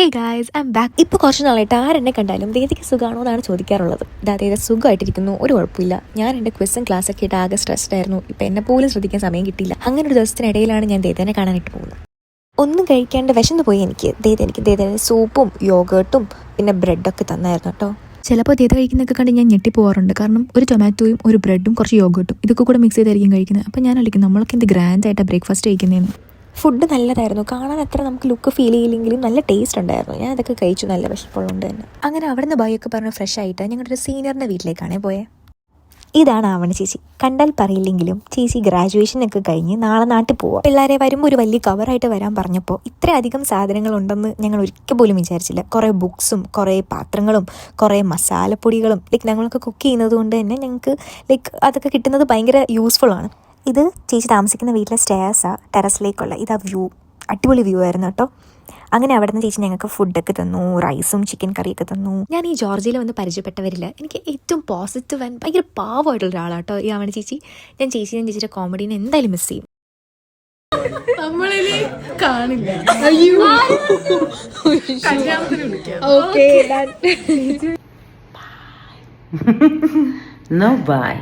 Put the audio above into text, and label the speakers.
Speaker 1: Hey guys, I M back. ഇപ്പോൾ കുറച്ച് നാളായിട്ട് ആരെന്നെ കണ്ടാലും ദേദിക്ക് സുഖമാണോ എന്നാണ് ചോദിക്കാറുള്ളത്. അതായത് സുഖമായിട്ടിരിക്കുന്നു, ഒരു കുഴപ്പമില്ല. ഞാൻ എൻ്റെ ക്വിസും ക്ലാസ്സൊക്കെ ആയിട്ട് ആകെ സ്ട്രെസ്ഡ് ആയിരുന്നു. ഇപ്പം എന്നെ പോലും ശ്രദ്ധിക്കാൻ സമയം കിട്ടിയില്ല. അങ്ങനെ ഒരു ദിവസത്തിനിടയിലാണ് ഞാൻ ദേദനെ കാണാനായിട്ട് പോകുന്നത്. ഒന്നും കഴിക്കാണ്ട് വിശന്ന് പോയി എനിക്ക് ദേദന് സൂപ്പും യോഗേർട്ടും പിന്നെ ബ്രെഡൊക്കെ തന്നായിരുന്നു കേട്ടോ.
Speaker 2: ചിലപ്പോൾ ദേദ കഴിക്കുന്നതൊക്കെ കണ്ട് ഞാൻ ഞെട്ടിപ്പോവാറുണ്ട്. കാരണം ഒരു ടൊമാറ്റോയും ഒരു ബ്രെഡും കുറച്ച് യോഗേർട്ടും ഇതൊക്കെ കൂടെ മിക്സ് ചെയ്തായിരിക്കും കഴിക്കുന്നത്. അപ്പോൾ ഞാൻ വിളിക്കും നമ്മളൊക്കെ എന്ത് ഗ്രാൻഡായിട്ടാണ് ബ്രേക്ക്ഫാസ്റ്റ് കഴിക്കുന്നതെന്ന്.
Speaker 1: ഫുഡ് നല്ലതായിരുന്നു, കാണാൻ അത്ര നമുക്ക് ലുക്ക് ഫീൽ ചെയ്യില്ലെങ്കിലും നല്ല ടേസ്റ്റ് ഉണ്ടായിരുന്നു. ഞാൻ അതൊക്കെ കഴിച്ചു, നല്ല വിശപ്പുള്ളതുകൊണ്ട് തന്നെ. അങ്ങനെ അവിടെ നിന്ന് ബൈയൊക്കെ പറഞ്ഞ് ഫ്രഷ് ആയിട്ട് ഞങ്ങളുടെ ഒരു സീനിയറിൻ്റെ വീട്ടിലേക്കാണേ പോയത്. ഇതാണ് ആവണ ചേച്ചി. കണ്ടാൽ പറയില്ലെങ്കിലും ചേച്ചി ഗ്രാജുവേഷനൊക്കെ കഴിഞ്ഞ് നാളെ നാട്ടിൽ പോവാം. പിള്ളേരെ വരുമ്പോൾ ഒരു വലിയ കവറായിട്ട് വരാൻ പറഞ്ഞപ്പോൾ ഇത്രയധികം സാധനങ്ങളുണ്ടെന്ന് ഞങ്ങൾ ഒരിക്കൽ പോലും വിചാരിച്ചില്ല. കുറേ ബുക്സും കുറേ പാത്രങ്ങളും കുറേ മസാലപ്പൊടികളും ഞങ്ങളൊക്കെ കുക്ക് ചെയ്യുന്നത് കൊണ്ട് തന്നെ ഞങ്ങൾക്ക് അതൊക്കെ കിട്ടുന്നത് ഭയങ്കര യൂസ്ഫുൾ ആണ്. ഇത് ചേച്ചി താമസിക്കുന്ന വീട്ടിലെ സ്റ്റെയർസാണ്, ടെറസിലേക്കുള്ള. ഇതാ വ്യൂ, അടിപൊളി വ്യൂ ആയിരുന്നു കേട്ടോ. അങ്ങനെ അവിടെ നിന്ന് ചേച്ചി ഞങ്ങൾക്ക് ഫുഡൊക്കെ തന്നു, റൈസും ചിക്കൻ കറിയൊക്കെ തന്നു. ഞാൻ ഈ ജോർജിയയിൽ വന്ന് പരിചയപ്പെട്ടവരില്ല, എനിക്ക് ഏറ്റവും പോസിറ്റീവ് ആൻഡ് ഭയങ്കര പാവമായിട്ടുള്ള ഒരാളാട്ടോ ഈ ആവണ ചേച്ചി. ഞാൻ ചേച്ചിയുടെ കോമഡീനെ എന്തായാലും മിസ് ചെയ്യും.
Speaker 2: കാണില്ല.
Speaker 3: No bye.